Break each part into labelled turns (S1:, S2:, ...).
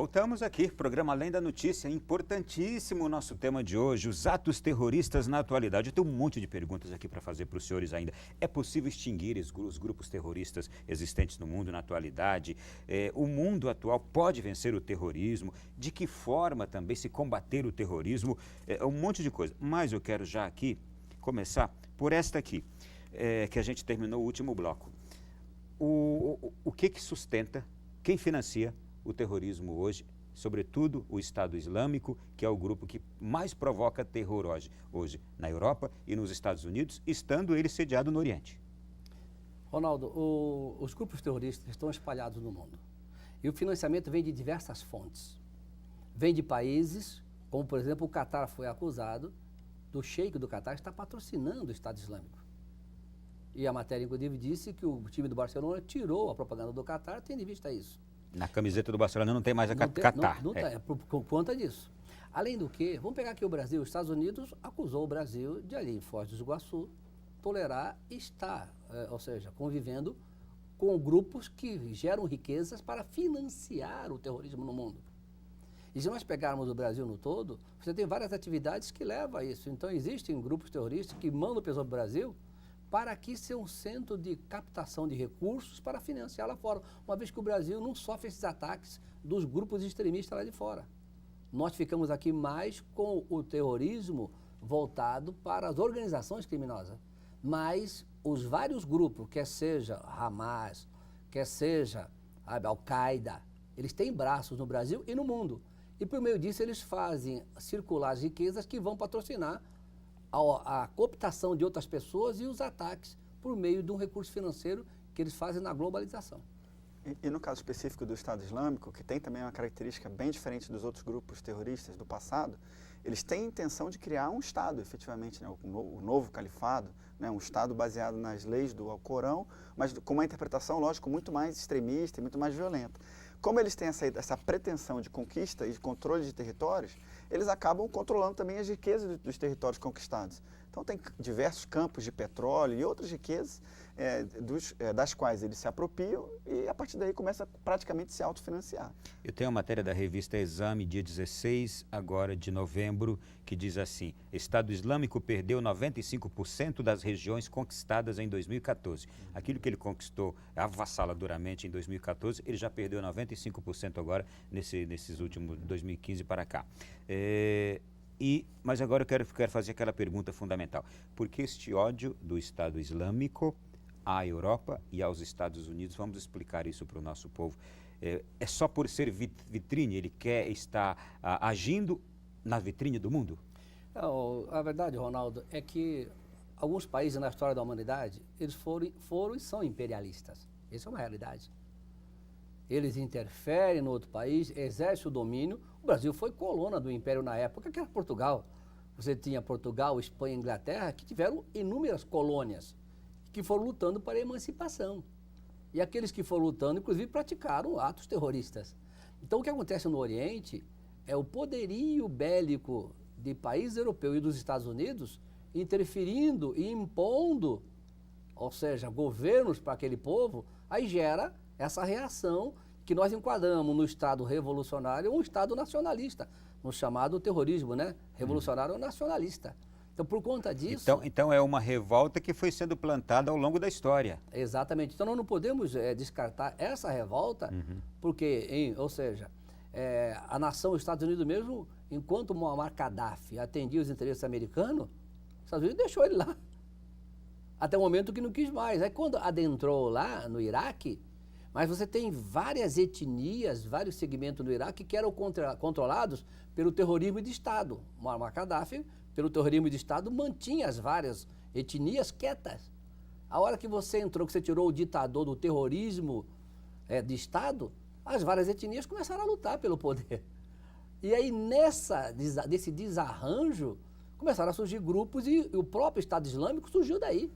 S1: Voltamos aqui, programa Além da Notícia, importantíssimo o nosso tema de hoje, os atos terroristas na atualidade. Eu tenho um monte de perguntas aqui para fazer para os senhores ainda. É possível extinguir os grupos terroristas existentes no mundo na atualidade? O mundo atual pode vencer o terrorismo? De que forma também se combater o terrorismo? Um monte de coisa. Mas eu quero já aqui começar por esta aqui, que a gente terminou o último bloco. O que sustenta, quem financia o terrorismo hoje, sobretudo o Estado Islâmico, que é o grupo que mais provoca terror hoje na Europa e nos Estados Unidos, estando ele sediado no Oriente.
S2: Ronaldo, os grupos terroristas estão espalhados no mundo. E o financiamento vem de diversas fontes. Vem de países, como por exemplo o Catar foi acusado, do sheik do Catar está patrocinando o Estado Islâmico. E a matéria, inclusive, disse que o time do Barcelona tirou a propaganda do Catar, tendo em vista isso.
S1: Na camiseta do Barcelona não tem mais a Catar.
S2: Não tem, por conta disso. Além do que, vamos pegar aqui o Brasil, os Estados Unidos acusou o Brasil de ali em Foz do Iguaçu tolerar e estar, ou seja, convivendo com grupos que geram riquezas para financiar o terrorismo no mundo. E se nós pegarmos o Brasil no todo, você tem várias atividades que levam a isso. Então existem grupos terroristas que mandam pessoas para o Brasil para aqui ser um centro de captação de recursos para financiar lá fora, uma vez que o Brasil não sofre esses ataques dos grupos extremistas lá de fora. Nós ficamos aqui mais com o terrorismo voltado para as organizações criminosas, mas os vários grupos, quer seja Hamas, quer seja a Al-Qaeda, eles têm braços no Brasil e no mundo. E por meio disso eles fazem circular as riquezas que vão patrocinar a cooptação de outras pessoas e os ataques por meio de um recurso financeiro que eles fazem na globalização.
S3: E no caso específico do Estado Islâmico, que tem também uma característica bem diferente dos outros grupos terroristas do passado, eles têm a intenção de criar um Estado, efetivamente, né, o novo califado, né, um Estado baseado nas leis do Alcorão, mas com uma interpretação, lógico, muito mais extremista e muito mais violenta. Como eles têm essa pretensão de conquista e de controle de territórios, eles acabam controlando também as riquezas dos territórios conquistados. Então tem diversos campos de petróleo e outras riquezas das quais eles se apropriam e a partir daí começa praticamente a se autofinanciar.
S1: Eu tenho uma matéria da revista Exame, dia 16 agora de novembro, que diz assim: Estado Islâmico perdeu 95% das regiões conquistadas em 2014. Aquilo que ele conquistou avassaladoramente em 2014, ele já perdeu 95% agora nesses últimos 2015 para cá. Mas agora eu quero fazer aquela pergunta fundamental. Por que este ódio do Estado Islâmico à Europa e aos Estados Unidos? Vamos explicar isso para o nosso povo. É só por ser vitrine, ele quer estar agindo na vitrine do mundo?
S2: Não, a verdade, Ronaldo, é que alguns países na história da humanidade, eles foram e são imperialistas. Isso é uma realidade. Eles interferem no outro país, exercem o domínio. O Brasil foi colônia do Império na época, que era Portugal. Você tinha Portugal, Espanha e Inglaterra, que tiveram inúmeras colônias, que foram lutando para a emancipação. E aqueles que foram lutando, inclusive, praticaram atos terroristas. Então, o que acontece no Oriente é o poderio bélico de países europeus e dos Estados Unidos interferindo e impondo, ou seja, governos para aquele povo, aí gera essa reação que nós enquadramos no Estado revolucionário ou um Estado nacionalista, no chamado terrorismo, né? Revolucionário nacionalista. Então, por conta disso...
S1: Então é uma revolta que foi sendo plantada ao longo da história.
S2: Exatamente. Então, nós não podemos descartar essa revolta, porque, ou seja, a nação, os Estados Unidos mesmo, enquanto Muammar Gaddafi atendia os interesses americanos, os Estados Unidos deixou ele lá. Até o momento que não quis mais. Aí, quando adentrou lá no Iraque, mas você tem várias etnias, vários segmentos no Iraque que eram controlados pelo terrorismo de Estado. Muammar Gaddafi, pelo terrorismo de Estado, mantinha as várias etnias quietas. A hora que você entrou, que você tirou o ditador do terrorismo de Estado, as várias etnias começaram a lutar pelo poder. E aí, nesse desarranjo, começaram a surgir grupos e o próprio Estado Islâmico surgiu daí.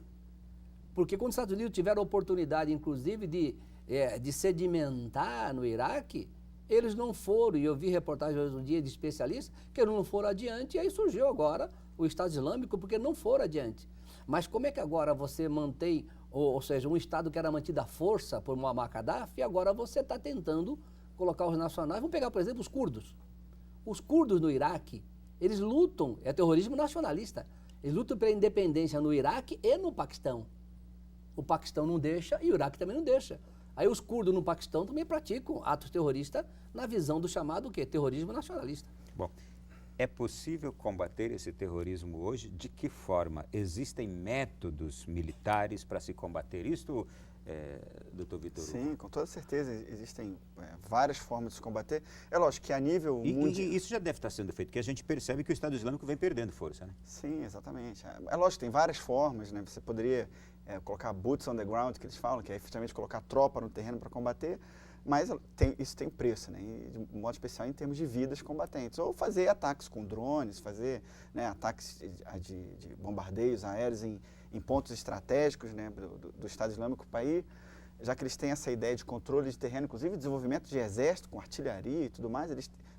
S2: Porque quando os Estados Unidos tiveram a oportunidade, inclusive, de sedimentar no Iraque, eles não foram, e eu vi reportagens hoje um dia de especialistas, que eles não foram adiante, e aí surgiu agora o Estado Islâmico, porque não foram adiante. Mas como é que agora você mantém, ou seja, um Estado que era mantido à força por Muammar Gaddafi, e agora você está tentando colocar os nacionais. Vamos pegar, por exemplo, os curdos. Os curdos no Iraque, eles lutam, é terrorismo nacionalista, eles lutam pela independência no Iraque e no Paquistão. O Paquistão não deixa e o Iraque também não deixa. Aí os curdos no Paquistão também praticam atos terroristas na visão do chamado o quê? Terrorismo nacionalista.
S1: Bom, é possível combater esse terrorismo hoje? De que forma? Existem métodos militares para se combater isto, doutor Vitor Hugo?
S3: Sim, com toda certeza. Existem várias formas de se combater. É lógico que a nível mundial...
S1: E isso já deve estar sendo feito, porque a gente percebe que o Estado Islâmico vem perdendo força, né?
S3: Sim, exatamente. É lógico, tem várias formas, né? Você poderia colocar boots on the ground, que eles falam, que é efetivamente colocar tropa no terreno para combater, mas isso tem preço, né? E de modo especial em termos de vidas combatentes. Ou fazer ataques com drones, fazer, né, ataques de bombardeios aéreos em pontos estratégicos, né, do Estado Islâmico para ir, já que eles têm essa ideia de controle de terreno, inclusive desenvolvimento de exército com artilharia e tudo mais,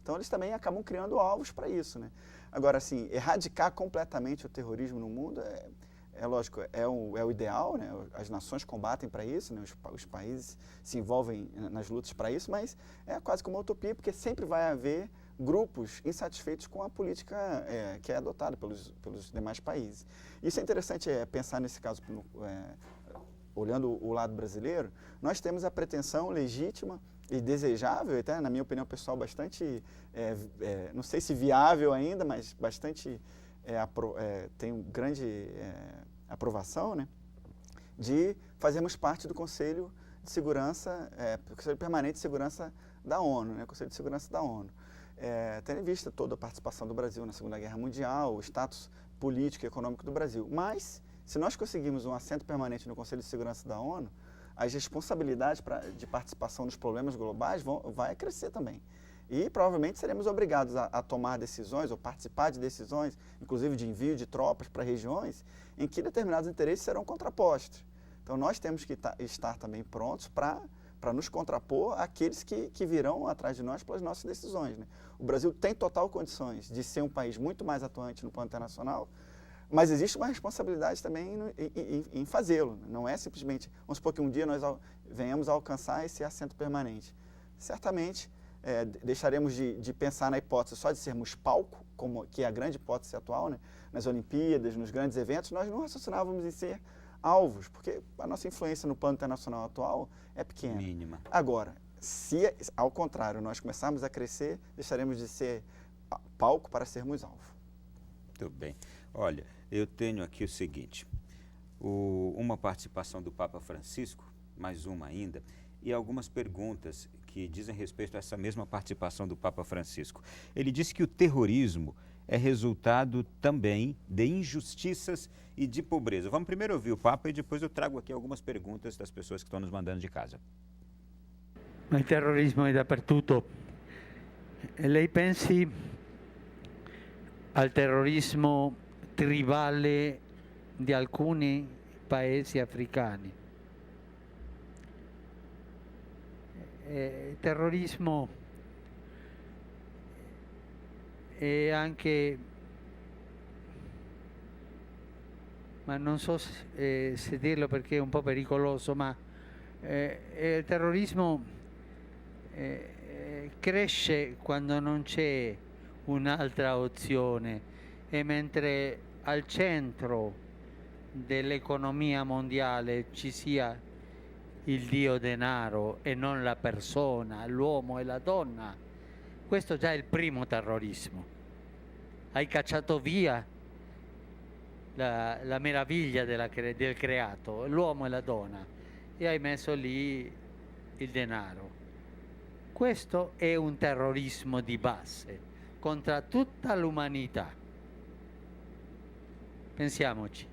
S3: então eles também acabam criando alvos para isso, né? Agora, assim, erradicar completamente o terrorismo no mundo é lógico, é o ideal, né? As nações combatem para isso, né? Os países se envolvem nas lutas para isso, mas é quase como uma utopia, porque sempre vai haver grupos insatisfeitos com a política que é adotada pelos demais países. Isso é interessante pensar nesse caso, olhando o lado brasileiro, nós temos a pretensão legítima e desejável, até na minha opinião pessoal, bastante, não sei se viável ainda, mas bastante, tem grande aprovação, né, de fazermos parte do Conselho de Segurança, Conselho Permanente de Segurança da ONU, né, Conselho de Segurança da ONU. Tendo em vista toda a participação do Brasil na Segunda Guerra Mundial, o status político e econômico do Brasil. Mas, se nós conseguirmos um assento permanente no Conselho de Segurança da ONU, as responsabilidades de participação nos problemas globais vai crescer também. E provavelmente seremos obrigados a tomar decisões ou participar de decisões, inclusive de envio de tropas para regiões em que determinados interesses serão contrapostos. Então nós temos que estar também prontos para nos contrapor àqueles que virão atrás de nós pelas nossas decisões, né? O Brasil tem total condições de ser um país muito mais atuante no plano internacional, mas existe uma responsabilidade também em fazê-lo. Não é simplesmente, vamos supor que um dia nós venhamos a alcançar esse assento permanente. Certamente deixaremos de pensar na hipótese só de sermos palco, que é a grande hipótese atual, né? Nas Olimpíadas, nos grandes eventos, nós não raciocinávamos em ser alvos, porque a nossa influência no plano internacional atual é pequena.
S1: Mínima.
S3: Agora, se ao contrário nós começarmos a crescer, deixaremos de ser palco para sermos alvo.
S1: Muito bem. Olha, eu tenho aqui o seguinte, uma participação do Papa Francisco, mais uma ainda, e algumas perguntas que dizem respeito a essa mesma participação do Papa Francisco. Ele disse que o terrorismo é resultado também de injustiças e de pobreza. Vamos primeiro ouvir o Papa e depois eu trago aqui algumas perguntas das pessoas que estão nos mandando de casa.
S4: Ma il terrorismo è dappertutto. Lei pensi al terrorismo tribale di alcuni paesi africani? Il terrorismo è anche, ma non so se dirlo perché è un po' pericoloso, ma il terrorismo cresce quando non c'è un'altra opzione e mentre al centro dell'economia mondiale ci sia il dio denaro e non la persona, l'uomo e la donna, questo già è il primo terrorismo. Hai cacciato via la meraviglia del creato, l'uomo e la donna, e hai messo lì il denaro. Questo è un terrorismo di base contro tutta l'umanità. Pensiamoci.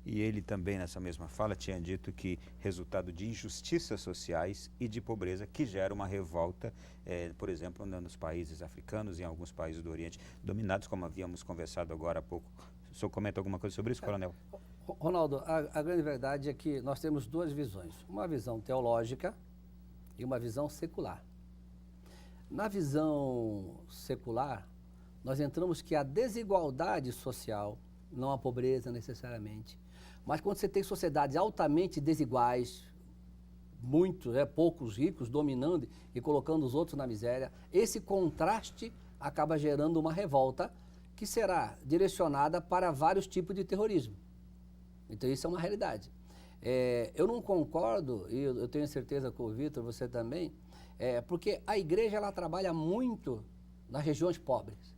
S1: E ele também, nessa mesma fala, tinha dito que resultado de injustiças sociais e de pobreza que gera uma revolta, por exemplo, nos países africanos e em alguns países do Oriente, dominados, como havíamos conversado agora há pouco. O senhor comenta alguma coisa sobre isso, coronel?
S2: Ronaldo, a grande verdade é que nós temos duas visões. Uma visão teológica e uma visão secular. Na visão secular, nós entramos que a desigualdade social, não a pobreza necessariamente, mas quando você tem sociedades altamente desiguais, muitos, poucos ricos dominando e colocando os outros na miséria. Esse contraste acaba gerando uma revolta que será direcionada para vários tipos de terrorismo. Então, isso é uma realidade. Eu não concordo, e eu tenho certeza com o Vitor, você também, porque a igreja ela trabalha muito nas regiões pobres.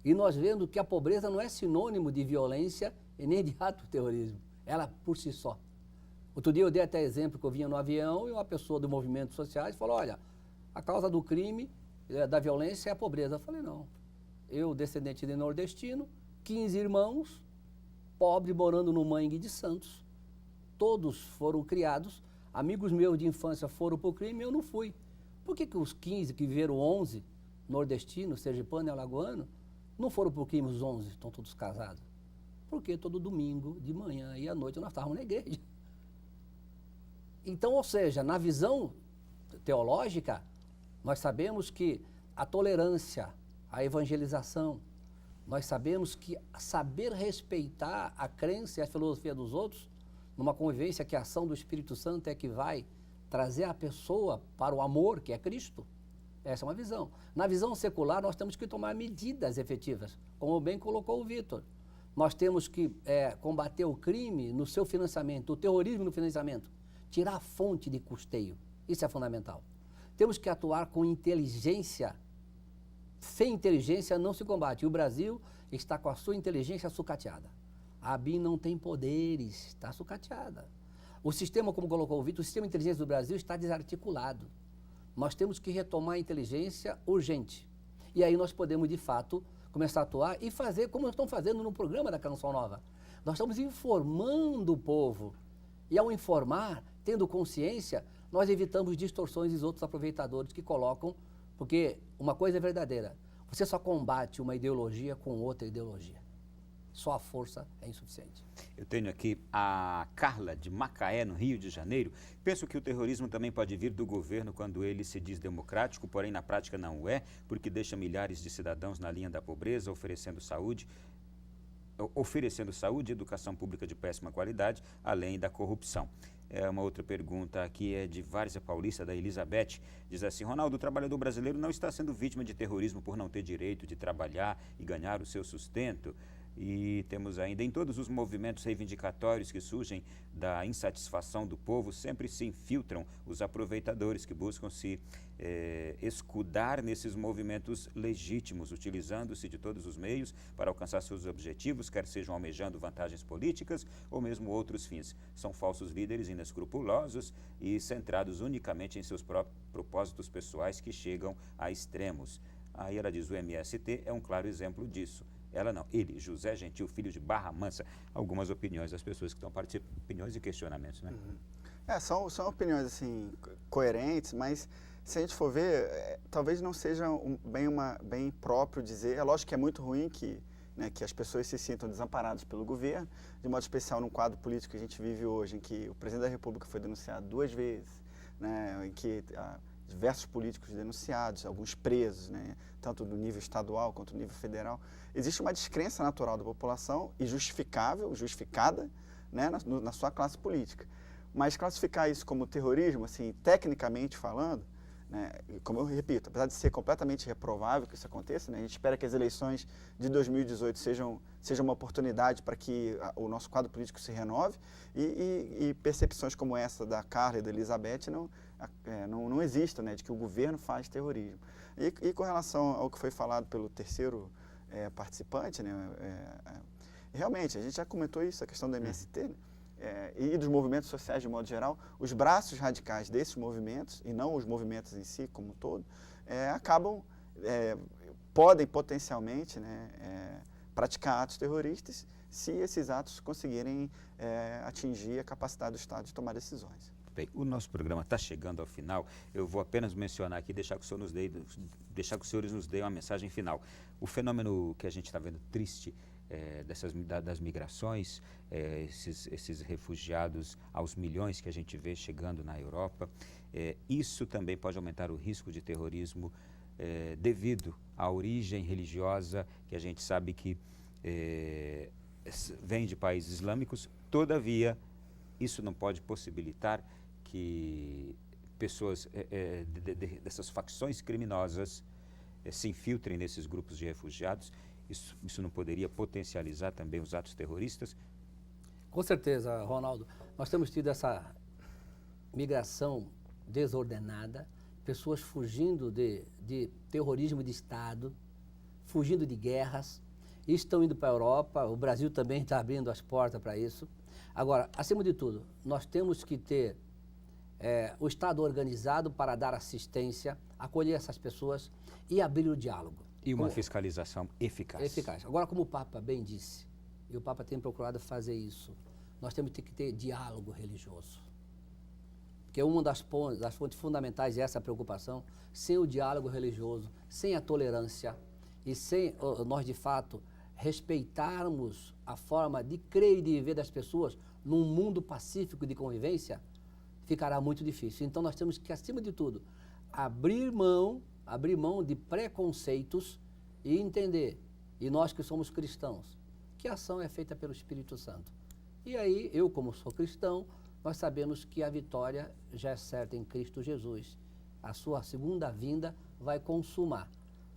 S2: E nós vemos que a pobreza não é sinônimo de violência e nem de ato de terrorismo. Ela por si só. Outro dia eu dei até exemplo que eu vinha no avião e uma pessoa do movimento sociais falou, olha, a causa do crime, da violência é a pobreza. Eu falei, não. Eu, descendente de nordestino, 15 irmãos, pobre, morando no Mangue de Santos. Todos foram criados, amigos meus de infância foram para o crime e eu não fui. Por que os 15 que viveram 11, nordestinos, sergipano e alagoano, não foram para o crime os 11, estão todos casados? Porque todo domingo, de manhã e à noite, nós estávamos na igreja. Então, ou seja, na visão teológica, nós sabemos que a tolerância, a evangelização, nós sabemos que saber respeitar a crença e a filosofia dos outros, numa convivência que a ação do Espírito Santo é que vai trazer a pessoa para o amor, que é Cristo, essa é uma visão. Na visão secular, nós temos que tomar medidas efetivas, como bem colocou o Vitor. Nós temos que combater o crime no seu financiamento, o terrorismo no financiamento, tirar a fonte de custeio, isso é fundamental. Temos que atuar com inteligência. Sem inteligência não se combate. E o Brasil está com a sua inteligência sucateada. A ABIN não tem poderes, está sucateada. O sistema, como colocou o Vitor, o sistema de inteligência do Brasil está desarticulado. Nós temos que retomar a inteligência urgente. E aí nós podemos, de fato, começar a atuar e fazer como nós estamos fazendo no programa da Canção Nova. Nós estamos informando o povo. E ao informar, tendo consciência, nós evitamos distorções e outros aproveitadores que colocam, porque uma coisa é verdadeira, você só combate uma ideologia com outra ideologia. Só a força é insuficiente.
S1: Eu tenho aqui a Carla de Macaé, no Rio de Janeiro. Penso que o terrorismo também pode vir do governo quando ele se diz democrático, porém na prática não é, porque deixa milhares de cidadãos na linha da pobreza, oferecendo saúde e educação pública de péssima qualidade, além da corrupção. Uma outra pergunta aqui é de Várzea Paulista, da Elizabeth. Diz assim, Ronaldo, o trabalhador brasileiro não está sendo vítima de terrorismo por não ter direito de trabalhar e ganhar o seu sustento? E temos ainda, em todos os movimentos reivindicatórios que surgem da insatisfação do povo, sempre se infiltram os aproveitadores que buscam se escudar nesses movimentos legítimos, utilizando-se de todos os meios para alcançar seus objetivos, quer sejam almejando vantagens políticas ou mesmo outros fins. São falsos líderes inescrupulosos e centrados unicamente em seus próprios propósitos pessoais que chegam a extremos. Aí ela diz, o MST é um claro exemplo disso. Ela não, ele, José Gentil, filho de Barra Mansa. Algumas opiniões das pessoas que estão participando, opiniões e questionamentos, né?
S3: São opiniões, assim, coerentes, mas se a gente for ver, talvez não seja bem próprio dizer, é lógico que é muito ruim que as pessoas se sintam desamparadas pelo governo, de modo especial num quadro político que a gente vive hoje, em que o presidente da República foi denunciado 2 vezes, né, em que diversos políticos denunciados, alguns presos, né, tanto no nível estadual quanto no nível federal. Existe uma descrença natural da população e justificada, né, na sua classe política. Mas classificar isso como terrorismo, assim, tecnicamente falando, né, como eu repito, apesar de ser completamente reprovável que isso aconteça, né, a gente espera que as eleições de 2018 sejam uma oportunidade para que o nosso quadro político se renove e percepções como essa da Carla e da Elizabeth não existam, né, de que o governo faz terrorismo. E com relação ao que foi falado pelo terceiro participante, né, realmente, a gente já comentou isso, a questão do MST, né, e dos movimentos sociais de modo geral, os braços radicais desses movimentos, e não os movimentos em si como um todo, podem potencialmente, né, praticar atos terroristas se esses atos conseguirem atingir a capacidade do Estado de tomar decisões.
S1: Bem, o nosso programa está chegando ao final. Eu vou apenas mencionar aqui, deixar que os senhores nos deem uma mensagem final. O fenômeno que a gente está vendo triste das migrações, esses refugiados aos milhões que a gente vê chegando na Europa, isso também pode aumentar o risco de terrorismo devido à origem religiosa, que a gente sabe que vem de países islâmicos. Todavia, isso não pode possibilitar que pessoas dessas facções criminosas se infiltrem nesses grupos de refugiados? Isso não poderia potencializar também os atos terroristas?
S2: Com certeza, Ronaldo. Nós temos tido essa migração desordenada, pessoas fugindo de terrorismo de Estado, fugindo de guerras, e estão indo para a Europa. O Brasil também está abrindo as portas para isso. Agora, acima de tudo, nós temos que ter o Estado organizado para dar assistência, acolher essas pessoas e abrir o diálogo.
S1: E uma fiscalização eficaz.
S2: Eficaz. Agora, como o Papa bem disse, e o Papa tem procurado fazer isso, nós temos que ter diálogo religioso. Porque uma das fontes fundamentais é essa preocupação. Sem o diálogo religioso, sem a tolerância e sem nós, de fato, respeitarmos a forma de crer e de viver das pessoas num mundo pacífico de convivência, ficará muito difícil. Então, nós temos que, acima de tudo, abrir mão de preconceitos e entender, e nós que somos cristãos, que a ação é feita pelo Espírito Santo. E aí, eu como sou cristão, nós sabemos que a vitória já é certa em Cristo Jesus. A sua segunda vinda vai consumar.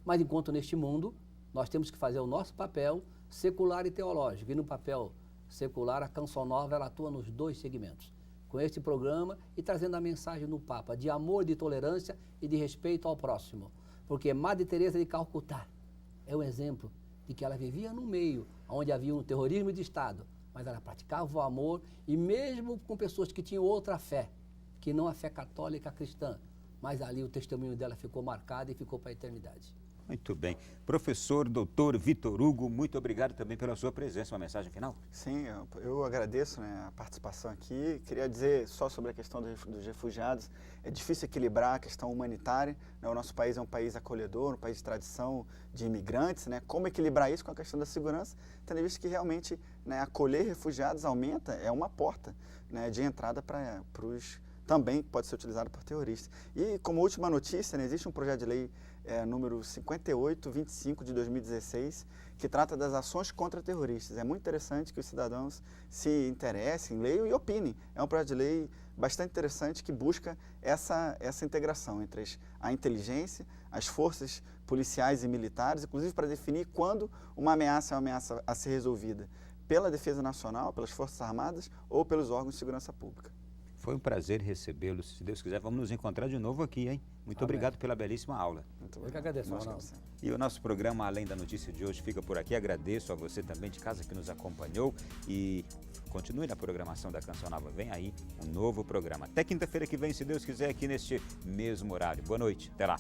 S2: Mas enquanto neste mundo, nós temos que fazer o nosso papel secular e teológico. E no papel secular, a Canção Nova ela atua nos dois segmentos. Com este programa e trazendo a mensagem do Papa de amor, de tolerância e de respeito ao próximo. Porque Madre Teresa de Calcutá é um exemplo de que ela vivia no meio onde havia um terrorismo de Estado, mas ela praticava o amor e mesmo com pessoas que tinham outra fé, que não a fé católica cristã, mas ali o testemunho dela ficou marcado e ficou para a eternidade.
S1: Muito bem. Professor, doutor Vitor Hugo, muito obrigado também pela sua presença. Uma mensagem final?
S3: Sim, eu agradeço, né, a participação aqui. Queria dizer só sobre a questão dos refugiados. É difícil equilibrar a questão humanitária, né? O nosso país é um país acolhedor, um país de tradição de imigrantes, né? Como equilibrar isso com a questão da segurança, tendo visto que realmente, né, acolher refugiados aumenta, é uma porta, né, de entrada para os... também pode ser utilizado por terroristas. E como última notícia, né, existe um projeto de lei número 5825 de 2016, que trata das ações contra terroristas. É muito interessante que os cidadãos se interessem, leiam e opinem. É um projeto de lei bastante interessante que busca essa integração entre a inteligência, as forças policiais e militares, inclusive para definir quando uma ameaça é uma ameaça a ser resolvida pela Defesa Nacional, pelas Forças Armadas ou pelos órgãos de segurança pública.
S1: Foi um prazer recebê-lo. Se Deus quiser, vamos nos encontrar de novo aqui, hein? Muito obrigado pela belíssima aula.
S3: Muito
S2: Eu que agradeço, Ronaldo.
S1: E o nosso programa Além da Notícia de hoje fica por aqui. Agradeço a você também de casa que nos acompanhou e continue na programação da Canção Nova. Vem aí um novo programa. Até quinta-feira que vem, se Deus quiser, aqui neste mesmo horário. Boa noite. Até lá.